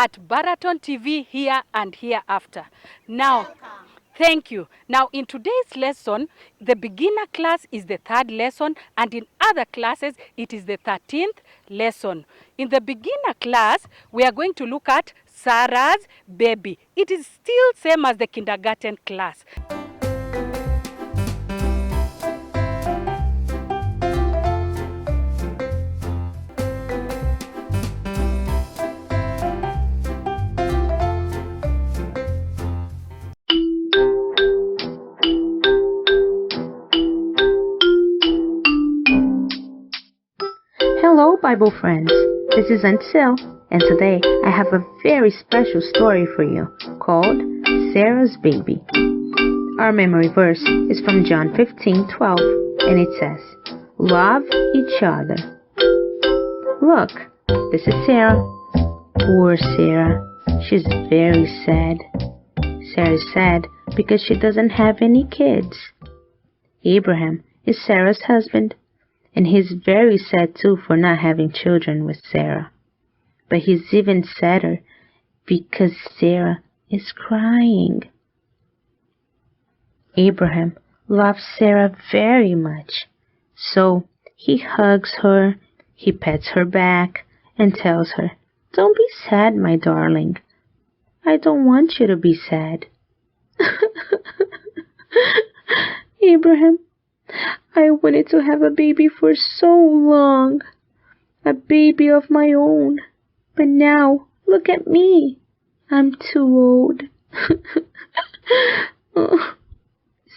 at Baraton TV here and hereafter. Now, thank you. Now, in today's lesson, the beginner class is the third lesson, and in other classes, it is the 13th lesson. In the beginner class, we are going to look at Sarah's baby. It is still same as the kindergarten class. Hello, Bible friends. This is Ansel, and today I have a very special story for you called Sarah's Baby. Our memory verse is from John 15:12, and it says, "Love each other." Look, this is Sarah. Poor Sarah. She's very sad. Sarah is sad because she doesn't have any kids. Abraham is Sarah's husband, and he's very sad too for not having children with Sarah. But he's even sadder because Sarah is crying. Abraham loves Sarah very much, so he hugs her, he pets her back, and tells her, "Don't be sad, my darling. I don't want you to be sad." Abraham, I wanted to have a baby for so long, a baby of my own, but now look at me. I'm too old. Oh,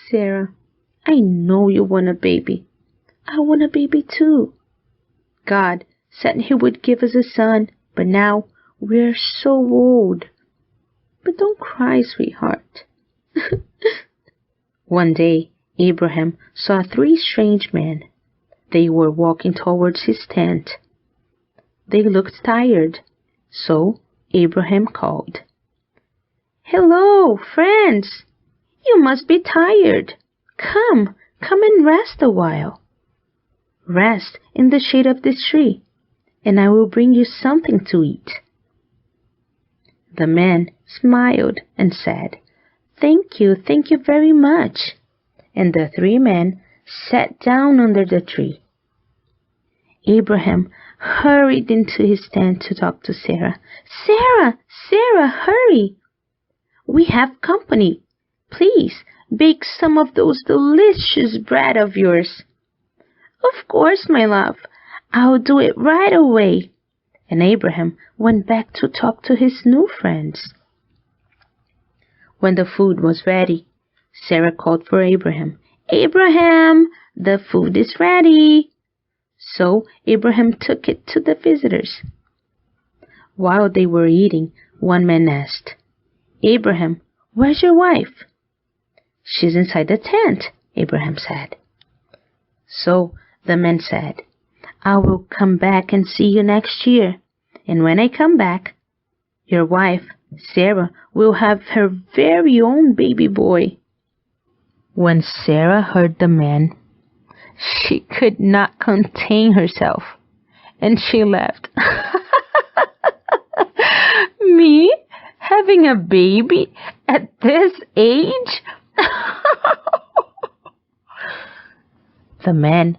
Sarah, I know you want a baby. I want a baby too. God said He would give us a son, but now we're so old. But don't cry, sweetheart. One day, Abraham saw 3 strange men. They were walking towards his tent. They looked tired, so Abraham called, "Hello, friends! You must be tired. Come and rest a while. Rest in the shade of this tree, and I will bring you something to eat." The man smiled and said, thank you very much." And the 3 men sat down under the tree. Abraham hurried into his tent to talk to Sarah. Sarah, hurry! We have company. Please bake some of those delicious bread of yours." "Of course, my love. I'll do it right away." And Abraham went back to talk to his new friends. When the food was ready, Sarah called for Abraham. "Abraham, the food is ready." So Abraham took it to the visitors. While they were eating, one man asked, "Abraham, where's your wife?" "She's inside the tent," Abraham said. So the man said, "I will come back and see you next year. And when I come back, your wife, Sarah, will have her very own baby boy." When Sarah heard the man, she could not contain herself, and she laughed. "Me having a baby at this age?" The man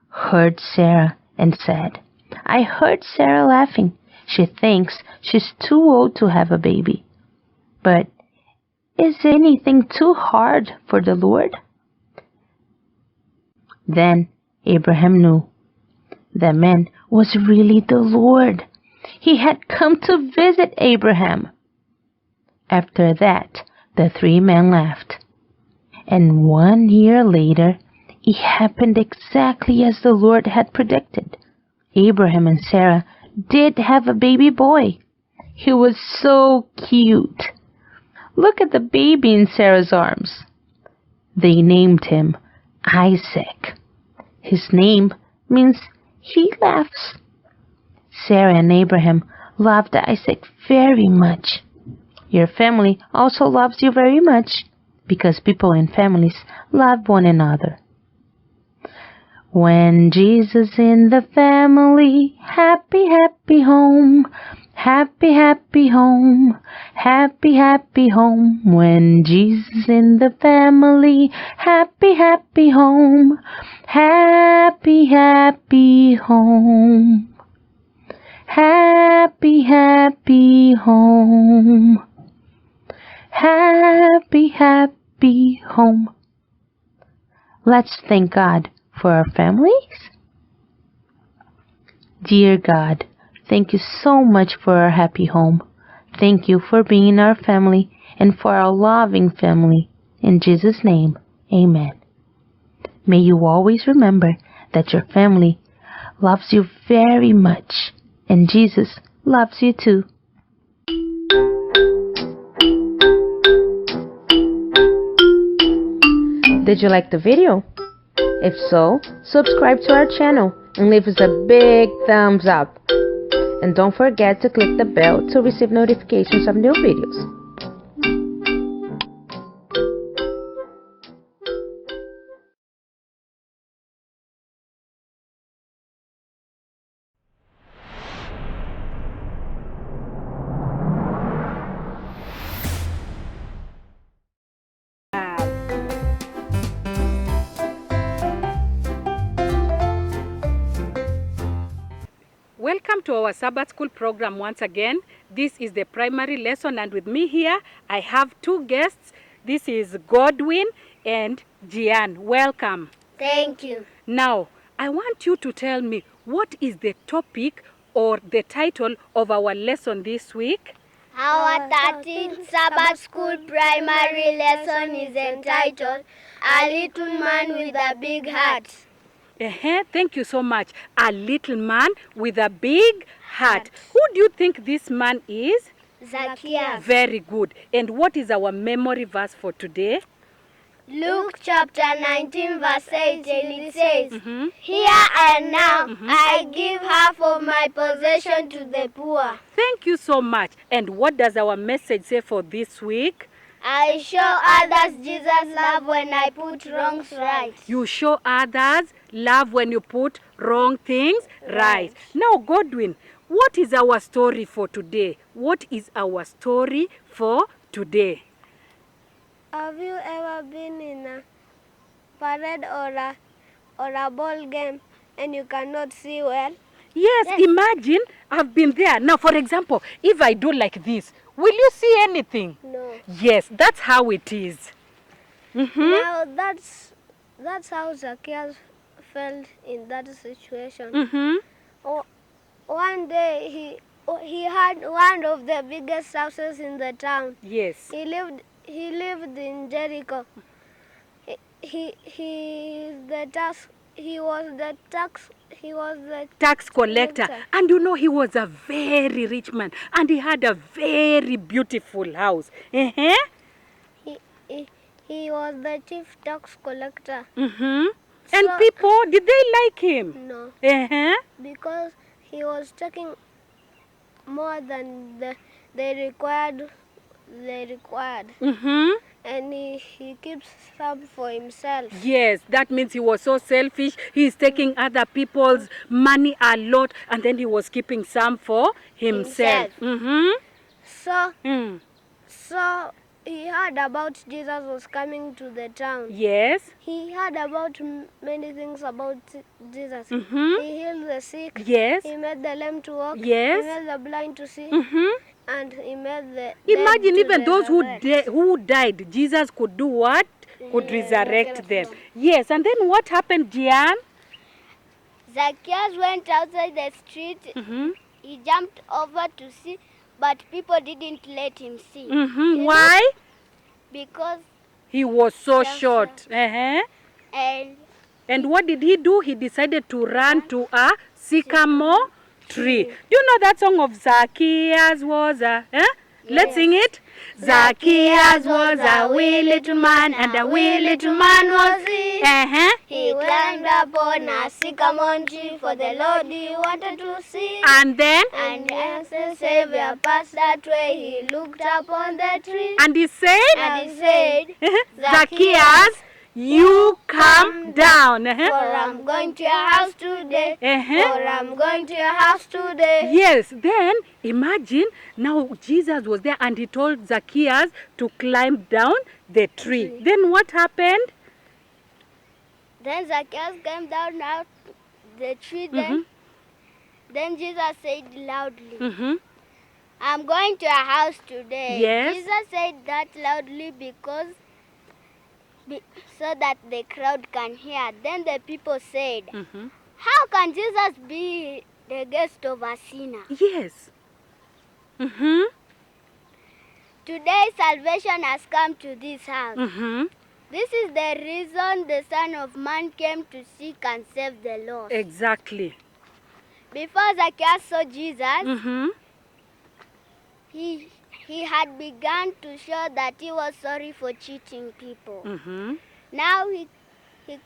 heard Sarah and said, "I heard Sarah laughing. She thinks she's too old to have a baby. But is anything too hard for the Lord?" Then Abraham knew the man was really the Lord. He had come to visit Abraham. After that, the 3 men laughed. And 1 year later, it happened exactly as the Lord had predicted. Abraham and Sarah did have a baby boy. He was so cute. Look at the baby in Sarah's arms. They named him Isaac. His name means he laughs. Sarah and Abraham loved Isaac very much. Your family also loves you very much, because people and families love one another. When Jesus in the family, happy, happy home. Happy, happy home, happy, happy home, when Jesus in the family. Happy, happy home, happy, happy home. Happy, happy home. Happy, happy home. Let's thank God for our families. Dear God, thank you so much for our happy home. Thank you for being in our family and for our loving family. In Jesus' name, amen. May you always remember that your family loves you very much, and Jesus loves you too. Did you like the video? If so, subscribe to our channel and leave us a big thumbs up. And don't forget to click the bell to receive notifications of new videos. Welcome to our Sabbath School program once again. This is the primary lesson, and with me here I have two guests. This is Godwin and Gian. Welcome. Thank you. Now, I want you to tell me what is the topic or the title of our lesson this week? Our 13th Sabbath School primary lesson is entitled A Little Man with a Big Heart. Thank you so much. A little man with a big heart. Who do you think this man is? Zacchaeus. Very good. And what is our memory verse for today? Luke chapter 19 verse 8, and it says, Here and now I give half of my possession to the poor. Thank you so much. And what does our message say for this week? I show others Jesus' love when I put wrongs right. You show others love when you put wrong things right. Now, Godwin, what is our story for today? What is our story for today? Have you ever been in a parade or a ball game and you cannot see well? Yes, imagine I've been there. Now, for example, if I do like this, will you see anything? No. Yes, that's how it is. Now that's how Zacchaeus felt in that situation. One day he had one of the biggest houses in the town. Yes. He lived in Jericho. He was the tax collector. And you know, he was a very rich man. And he had a very beautiful house. He was the chief tax collector. And people, did they like him? No. Because he was taking more than they required. And he keeps some for himself. Yes, that means he was so selfish. He's taking other people's money a lot, and then he was keeping some for himself. So he heard about Jesus was coming to the town. Yes. He heard about many things about Jesus. He healed the sick. Yes. He made the lame to walk. Yes. He made the blind to see. And he made the imagine even those resurrect. who died, Jesus could do what? Could resurrect them. Yes, and then what happened, Gian? Zacchaeus went outside the street. He jumped over to see, but people didn't let him see. Why? Because he was so short. And what did he do? He decided to run to a sycamore tree. Do you know that song of Zacchaeus was a... Let's sing it. Zacchaeus was a wee little man, and a wee little man was he. He climbed upon a sycamore tree, for the Lord he wanted to see. And then? And as the Savior passed that way, he looked upon the tree. And he said? And he said, Zacchaeus, you come down. For I'm going to your house today. For I'm going to your house today. Yes, then imagine now Jesus was there and he told Zacchaeus to climb down the tree. Then what happened? Then Zacchaeus came down out the tree. Then Jesus said loudly, I'm going to your house today. Yes. Jesus said that loudly because so that the crowd can hear. Then the people said, how can Jesus be the guest of a sinner? Yes. Today salvation has come to this house. This is the reason the Son of Man came to seek and save the lost. Exactly. Before Zacchaeus saw Jesus, he had begun to show that he was sorry for cheating people. Now he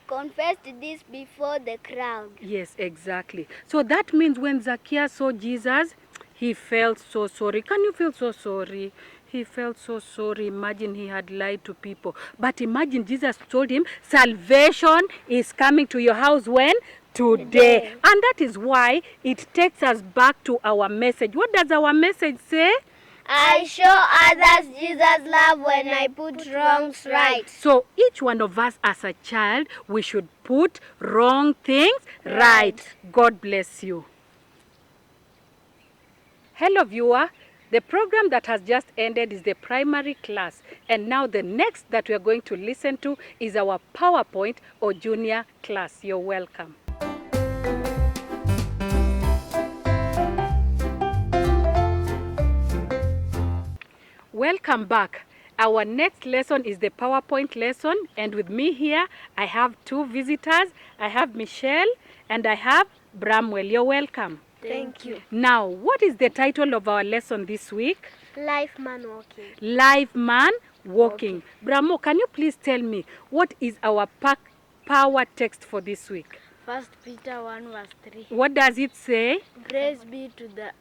confessed this before the crowd. Yes, exactly. So that means when Zacchaeus saw Jesus, he felt so sorry. Can you feel so sorry? He felt so sorry. Imagine he had lied to people. But imagine Jesus told him, salvation is coming to your house when? Today. And that is why it takes us back to our message. What does our message say? I show others Jesus' love when I put wrongs right. So each one of us as a child, we should put wrong things right. God bless you. Hello viewer, the program that has just ended is the primary class, and now the next that we are going to listen to is our PowerPoint or junior class. You're welcome. Welcome back. Our next lesson is the PowerPoint lesson, and with me here I have two visitors. I have Michelle and I have Bramwell. You're welcome. Thank you. Now, what is the title of our lesson this week? Life man walking. Live man walking. Bramo, can you please tell me what is our power text for this week? 1 Peter 1 verse 3. What does it say? Praise be to the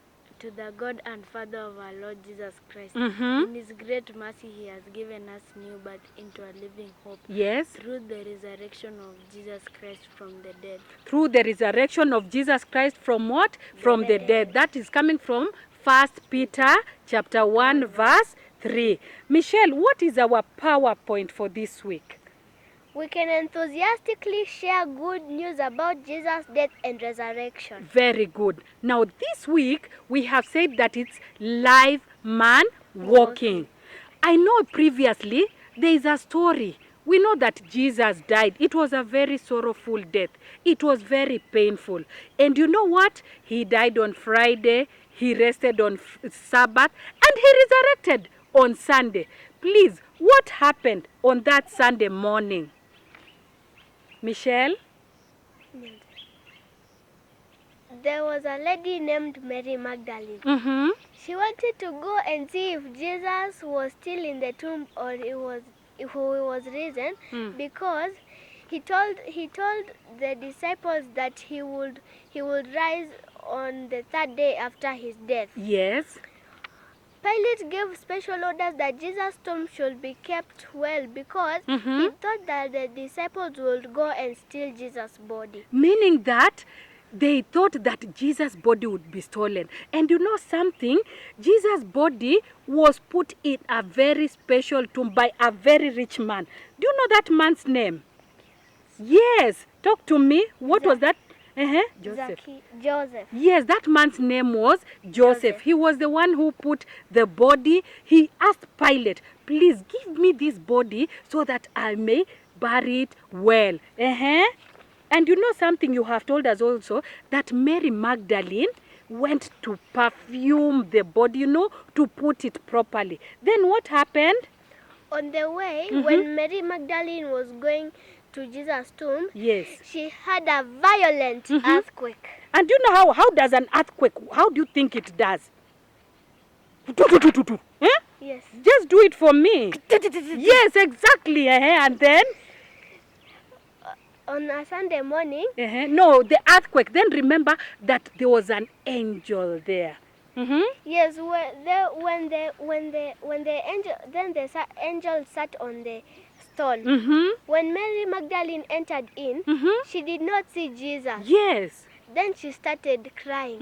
God and Father of our Lord Jesus Christ. Mm-hmm. In his great mercy he has given us new birth into a living hope. Yes. Through the resurrection of Jesus Christ from the dead. Through the resurrection of Jesus Christ from what? From the dead. That is coming from 1 Peter chapter 1 verse 3. Michelle, what is our PowerPoint for this week? We can enthusiastically share good news about Jesus' death and resurrection. Very good. Now this week we have said that it's live man walking. I know previously there is a story. We know that Jesus died. It was a very sorrowful death. It was very painful. And you know what? He died on Friday. He rested on Sabbath. And he resurrected on Sunday. Please, what happened on that Sunday morning? Michelle? There was a lady named Mary Magdalene. Mm-hmm. She wanted to go and see if Jesus was still in the tomb or if he was risen, because he told the disciples that he would rise on the third day after his death. Yes. Pilate gave special orders that Jesus' tomb should be kept well because he thought that the disciples would go and steal Jesus' body. Meaning that they thought that Jesus' body would be stolen. And you know something? Jesus' body was put in a very special tomb by a very rich man. Do you know that man's name? Yes. Talk to me. What was that? Joseph. Joseph. Yes, that man's name was Joseph. He was the one who put the body. He asked Pilate, please give me this body so that I may bury it well. And you know something you have told us also, that Mary Magdalene went to perfume the body, to put it properly. Then what happened? On the way, when Mary Magdalene was going to Jesus' tomb, yes, she had a violent earthquake. And do you know how does an earthquake, how do you think it does? Yes. Just do it for me. Yes, exactly. And then? On a Sunday morning. No, the earthquake. Then remember that there was an angel there. Yes, when the angel sat on the stall. When Mary Magdalene entered in, she did not see Jesus. Yes. Then she started crying.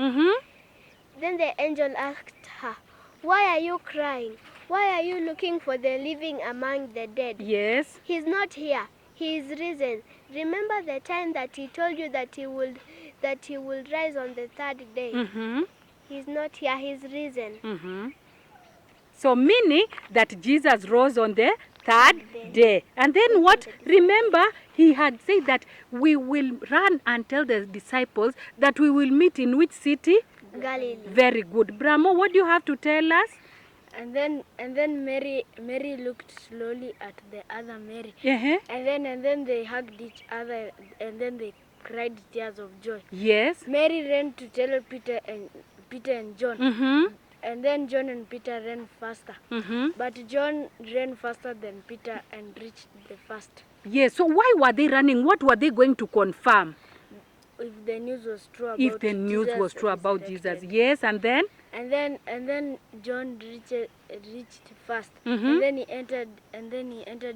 Then the angel asked her, "Why are you crying? Why are you looking for the living among the dead? Yes. He's not here. He is risen. Remember the time that he told you that he will rise on the third day. He's not here. He's risen." So meaning that Jesus rose on the third day. And then what? Remember, he had said that we will run and tell the disciples that we will meet in which city? Galilee. Very good. Brahmo, what do you have to tell us? And then Mary looked slowly at the other Mary. And then they hugged each other, and then they cried tears of joy. Yes. Mary ran to tell Peter and John. And then John and Peter ran faster. But John ran faster than Peter and reached the first. Yes. So why were they running? What were they going to confirm? If the news was true about If the news Jesus was true about resurrected. Jesus. Yes. And then? And then John reached first. And then he entered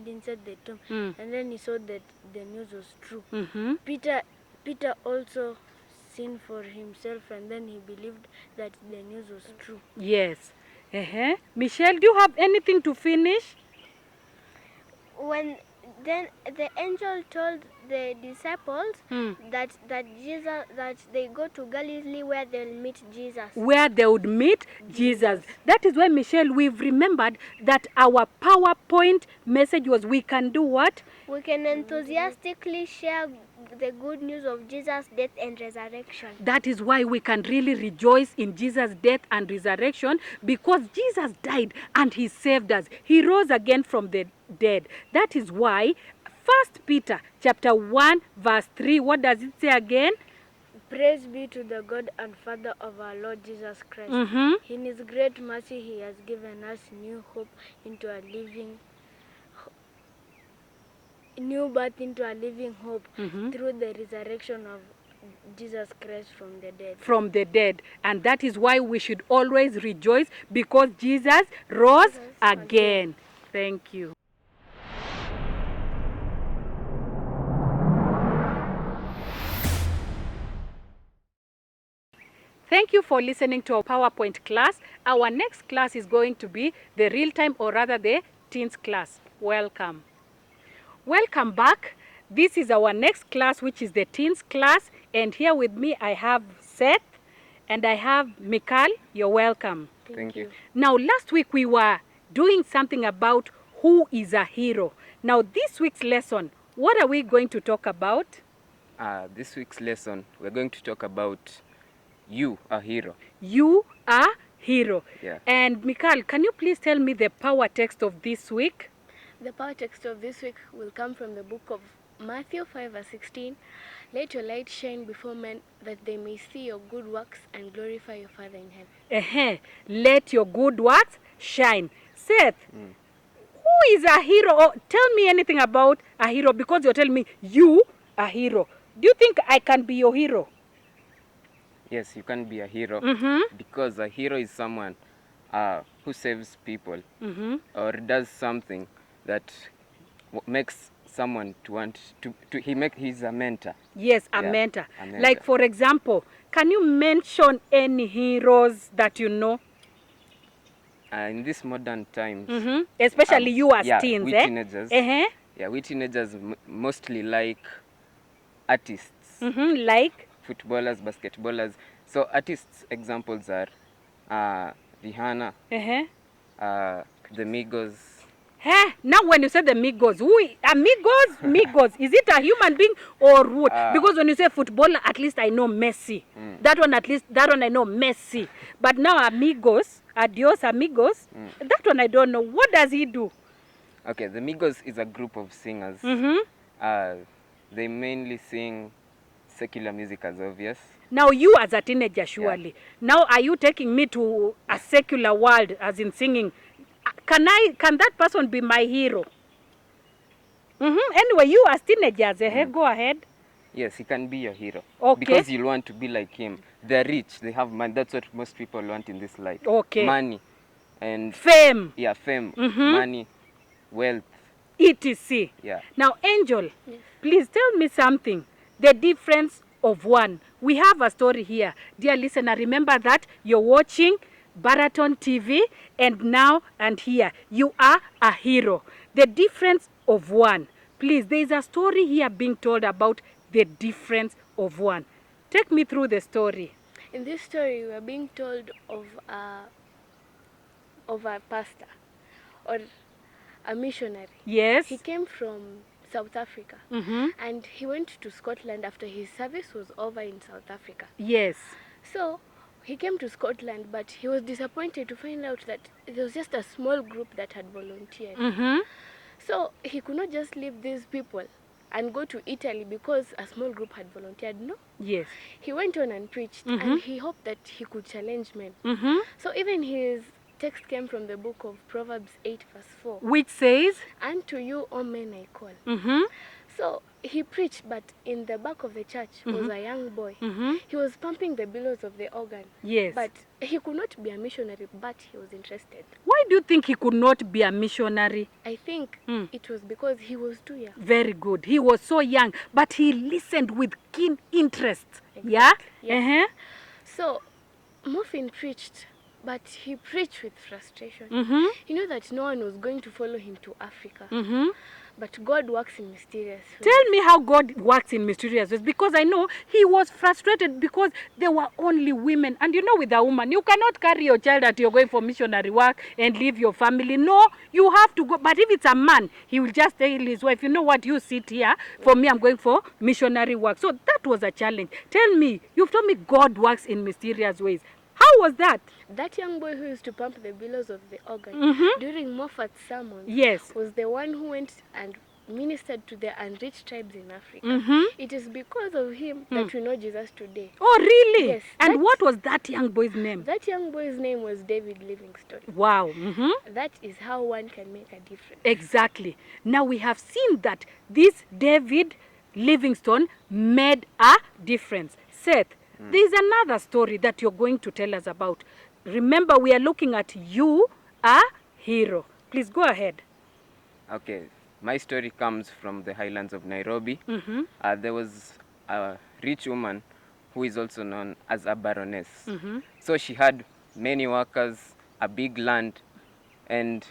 inside the tomb. And then he saw that the news was true. Peter also seen for himself, and then he believed that the news was true. Yes. Michelle, do you have anything to finish? Then the angel told the disciples that they go to Galilee where they'll meet Jesus. Where they would meet Jesus. That is why, Michelle, we've remembered that our PowerPoint message was we can do what? We can enthusiastically share the good news of Jesus' death and resurrection. That is why we can really rejoice in Jesus' death and resurrection, because Jesus died and he saved us. He rose again from the dead. That is why 1 Peter chapter 1 verse 3, what does it say again? Praise be to the God and Father of our Lord Jesus Christ. In his great mercy he has given us new birth into a living hope through the resurrection of Jesus Christ from the dead. From the dead. And that is why we should always rejoice, because Jesus rose again. Thank you. Thank you for listening to our PowerPoint class. Our next class is going to be the real-time, or rather the teens class. Welcome. Welcome back. This is our next class, which is the teens class. And here with me, I have Seth and I have Mikal. You're welcome. Thank you. Now, last week we were doing something about who is a hero. Now, this week's lesson, what are we going to talk about? This week's lesson, we're going to talk about you, a hero. You are hero. Yeah. And Mikal, can you please tell me the power text of this week? The power text of this week will come from the book of Matthew 5 verse 16. Let your light shine before men, that they may see your good works and glorify your Father in heaven. Let your good works shine. Seth, who is a hero? Oh, tell me anything about a hero, because you're telling me you are a hero. Do you think I can be your hero? Yes, you can be a hero, because a hero is someone who saves people or does something that makes someone to want to he's a mentor. Yes, a Yeah, mentor. a mentor. Like, for example, can you mention any heroes that you know? In these modern times, Especially you as yeah, teens, we eh? teenagers, yeah, we teenagers mostly like artists, Like? footballers, basketballers. So artists examples are Rihanna, the Migos. Now when you say the Migos, Migos, is it a human being or what? Because when you say footballer, at least I know Messi. That one I know Messi. But now Amigos, adios amigos, that one I don't know. What does he do? Okay, the Migos is a group of singers. They mainly sing secular music, as obvious. Now you as a teenager, surely. Yeah. Now are you taking me to a secular world, as in singing? Can that person be my hero? Anyway, you as teenagers, go ahead. Yes, he can be your hero. Okay. Because you'll want to be like him. They're rich, they have money. That's what most people want in this life. Okay. Money and Fame. yeah, fame, money, wealth. ETC. Yeah. Now, Angel, please tell me something. The difference of one. We have a story here. Dear listener, remember that you're watching Baraton TV, and now and here you are a hero. The difference of one. Please, there is a story here being told about the difference of one. Take me through the story. In this story, we are being told of a pastor or a missionary. Yes. He came from South Africa, and he went to Scotland after his service was over in South Africa. Yes. So he came to Scotland, but he was disappointed to find out that there was just a small group that had volunteered. So he could not just leave these people and go to Italy because a small group had volunteered. No. Yes. He went on and preached, and he hoped that he could challenge men. So even his text came from the book of Proverbs 8 verse 4. Which says? Unto you, O men, I call. So he preached, but in the back of the church was a young boy. He was pumping the bellows of the organ. Yes. But he could not be a missionary, but he was interested. Why do you think he could not be a missionary? I think it was because he was too young. Very good. He was so young, but he listened with keen interest. Exactly. Yeah? Yes. So Muffin preached, but he preached with frustration. He knew that no one was going to follow him to Africa. But God works in mysterious ways. Tell me how God works in mysterious ways, because I know he was frustrated because there were only women. And you know, with a woman, you cannot carry your child that you're going for missionary work and leave your family. No, you have to go. But if it's a man, he will just tell his wife, you know what, you sit here. For me, I'm going for missionary work. So that was a challenge. Tell me, you've told me God works in mysterious ways. How was that? That young boy who used to pump the bellows of the organ during Moffat's sermon was the one who went and ministered to the unreached tribes in Africa. It is because of him that we know Jesus today. Oh, really? Yes. And what was that young boy's name? That young boy's name was David Livingstone. Wow. That is how one can make a difference. Exactly. Now we have seen that this David Livingstone made a difference. Seth, there is another story that you're going to tell us about. Remember, we are looking at you, a hero. Please go ahead. Okay, my story comes from the highlands of Nairobi. There was a rich woman who is also known as a baroness. So she had many workers, a big land, and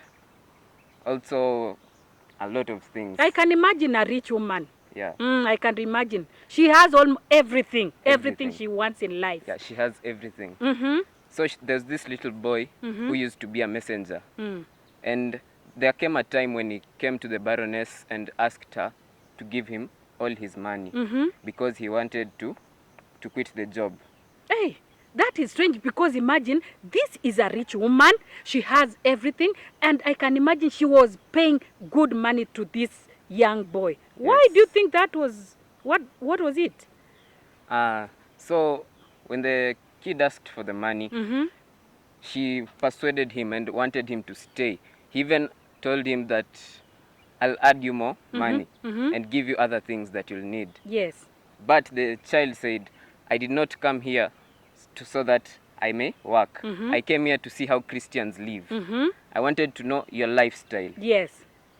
also a lot of things. I can imagine a rich woman. Yeah. I can imagine. She has everything she wants in life. Yeah, she has everything. So there's this little boy who used to be a messenger. And there came a time when he came to the baroness and asked her to give him all his money because he wanted to quit the job. Hey, that is strange, because imagine, this is a rich woman. She has everything, and I can imagine she was paying good money to this young boy. Why do you think that was? What was it? So when the kid asked for the money, she persuaded him and wanted him to stay. He even told him that I'll add you more money and give you other things that you'll need. Yes. But the child said, I did not come here so that I may work. I came here to see how Christians live. I wanted to know your lifestyle. Yes.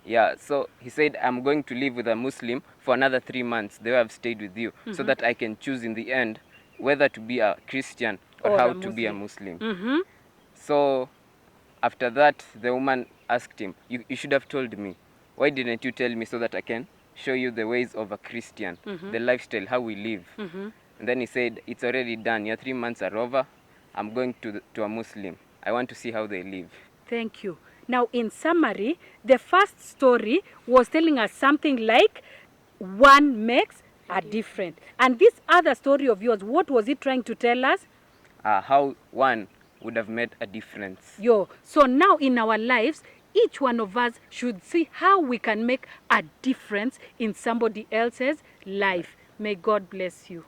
Yeah, so he said, I'm going to live with a Muslim for another 3 months, the way I've stayed with you, so that I can choose in the end whether to be a Christian or how to be a Muslim. So after that, the woman asked him, you should have told me. Why didn't you tell me so that I can show you the ways of a Christian, the lifestyle, how we live? And then he said, it's already done. Your 3 months are over. I'm going to a Muslim. I want to see how they live. Thank you. Now, in summary, the first story was telling us something like one makes a difference. And this other story of yours, what was it trying to tell us? How one would have made a difference. So now in our lives, each one of us should see how we can make a difference in somebody else's life. May God bless you.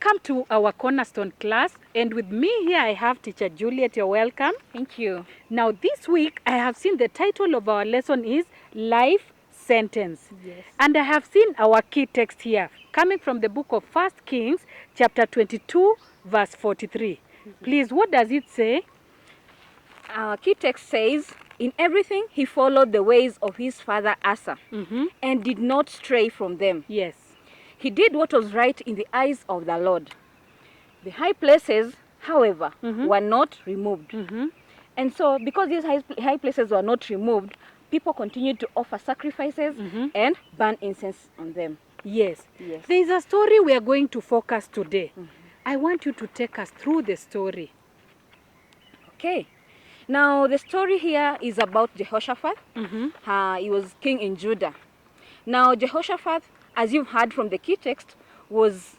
Welcome to our Cornerstone class. And with me here, I have Teacher Juliet. You're welcome. Thank you. Now, this week, I have seen the title of our lesson is Life Sentence. Yes. And I have seen our key text here, coming from the book of 1 Kings, chapter 22, verse 43. Please, what does it say? Our key text says, "In everything he followed the ways of his father Asa, and did not stray from them. Yes. He did what was right in the eyes of the Lord. The high places, however, were not removed." And so, because these high places were not removed, people continued to offer sacrifices and burn incense on them. Yes. Yes. There is a story we are going to focus today. I want you to take us through the story. Okay. Now, the story here is about Jehoshaphat. He was king in Judah. Now, Jehoshaphat, as you've heard from the key text, was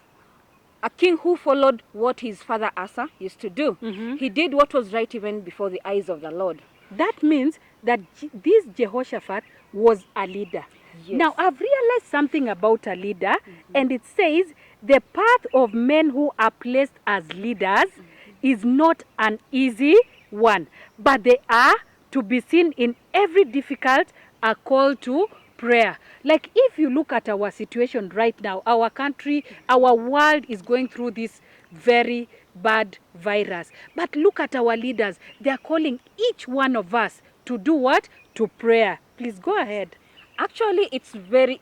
a king who followed what his father Asa used to do. He did what was right even before the eyes of the Lord. That means that this Jehoshaphat was a leader. Yes. Now, I've realized something about a leader, and it says the path of men who are placed as leaders is not an easy one, but they are to be seen in every difficult a call to prayer. Like if you look at our situation right now, our country, our world is going through this very bad virus. But look at our leaders. They are calling each one of us to do what? To prayer. Please go ahead. Actually, it's very,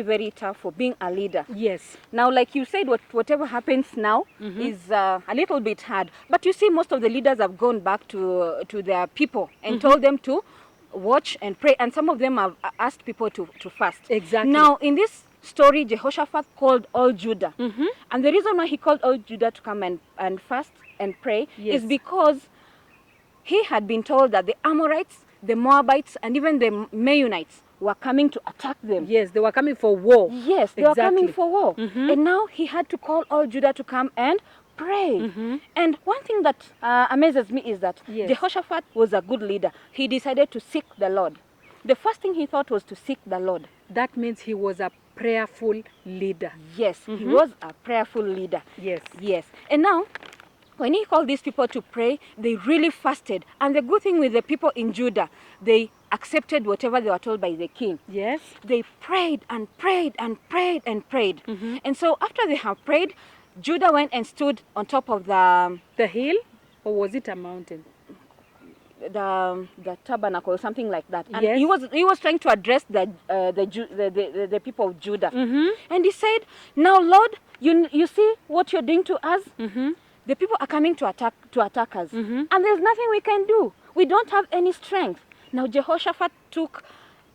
very tough for being a leader. Yes. Now, like you said, whatever happens now is a little bit hard. But you see, most of the leaders have gone back to their people and told them to watch and pray. And some of them have asked people to fast. Exactly. Now, in this story, Jehoshaphat called all Judah. And the reason why he called all Judah to come and fast and pray is because he had been told that the Amorites, the Moabites, and even the Meunites were coming to attack them. Yes, they were coming for war. Yes, they were coming for war. And now he had to call all Judah to come and pray. And one thing that amazes me is that Jehoshaphat was a good leader. He decided to seek the Lord. The first thing he thought was to seek the Lord. That means he was a prayerful leader. Yes, he was a prayerful leader. Yes. Yes. And now, when he called these people to pray, they really fasted. And the good thing with the people in Judah, they accepted whatever they were told by the king. Yes. They prayed and prayed and prayed and prayed. And so after they have prayed, Judah went and stood on top of the hill, or was it a mountain? The tabernacle or something like that. And Yes. he was trying to address the people of Judah. And he said, "Now, Lord, you see what you're doing to us? The people are coming to attack us. And there's nothing we can do. We don't have any strength." Now Jehoshaphat took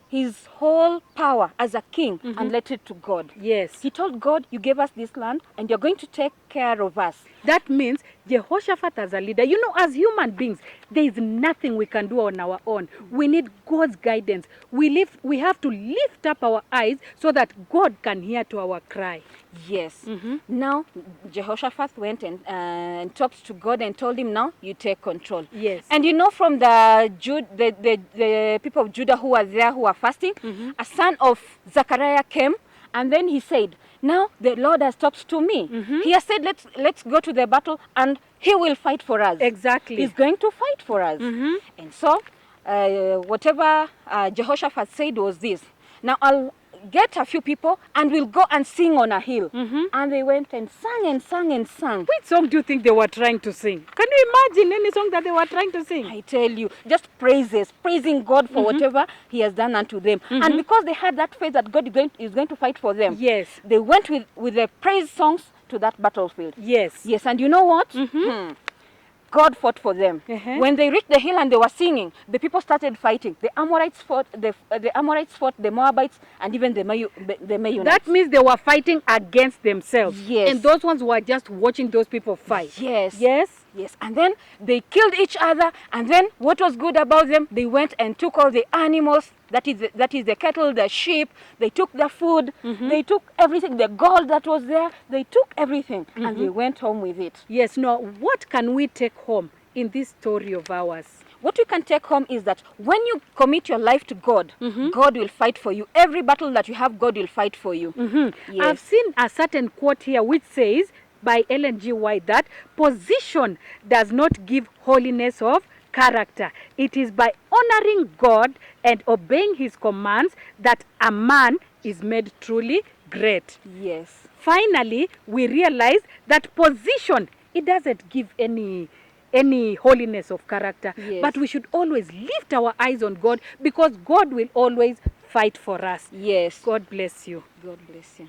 his whole power as a king and let it to God. Yes. He told God, "You gave us this land and you're going to take care of us." That means Jehoshaphat as a leader, you know, as human beings, there is nothing we can do on our own. We need God's guidance. We have to lift up our eyes so that God can hear to our cry. Yes. Now Jehoshaphat went and talked to God and told him, "Now you take control." Yes. And you know, from the people of Judah who were there, who were fasting, a son of Zechariah came, and then he said, "Now the Lord has talked to me. He has said, let's go to the battle, and he will fight for us." Exactly. He's going to fight for us. And so whatever Jehoshaphat said was this: "Now I'll get a few people and we'll go and sing on a hill." And they went and sang and sang and sang. Which song do you think they were trying to sing? Can you imagine any song that they were trying to sing? I tell you, just praises, praising God for whatever he has done unto them. And because they had that faith that God is going to fight for them, Yes. they went with the praise songs to that battlefield. Yes. Yes, and you know what? God fought for them. When they reached the hill and they were singing, the people started fighting. The Amorites fought, the Moabites, and even the Meunites. That means they were fighting against themselves. Yes. And those ones were just watching those people fight. Yes. Yes. Yes, and then they killed each other, and then what was good about them, they went and took all the animals, that is the cattle, the sheep, they took the food, they took everything, the gold that was there, they took everything, and they went home with it. Yes. Now, what can we take home in this story of ours? What you can take home is that when you commit your life to God, God will fight for you. Every battle that you have, God will fight for you. Yes. I've seen a certain quote here which says, by Ellen G. White that position does not give holiness of character. It is by honoring God and obeying his commands that a man is made truly great. Yes. Finally, we realize that position, it doesn't give any holiness of character. Yes. But we should always lift our eyes on God, because God will always fight for us. Yes. God bless you. God bless you.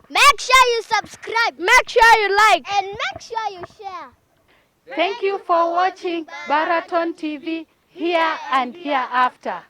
Make sure you subscribe. Make sure you like. And make sure you share. Thank you for watching Baraton TV, here and hereafter.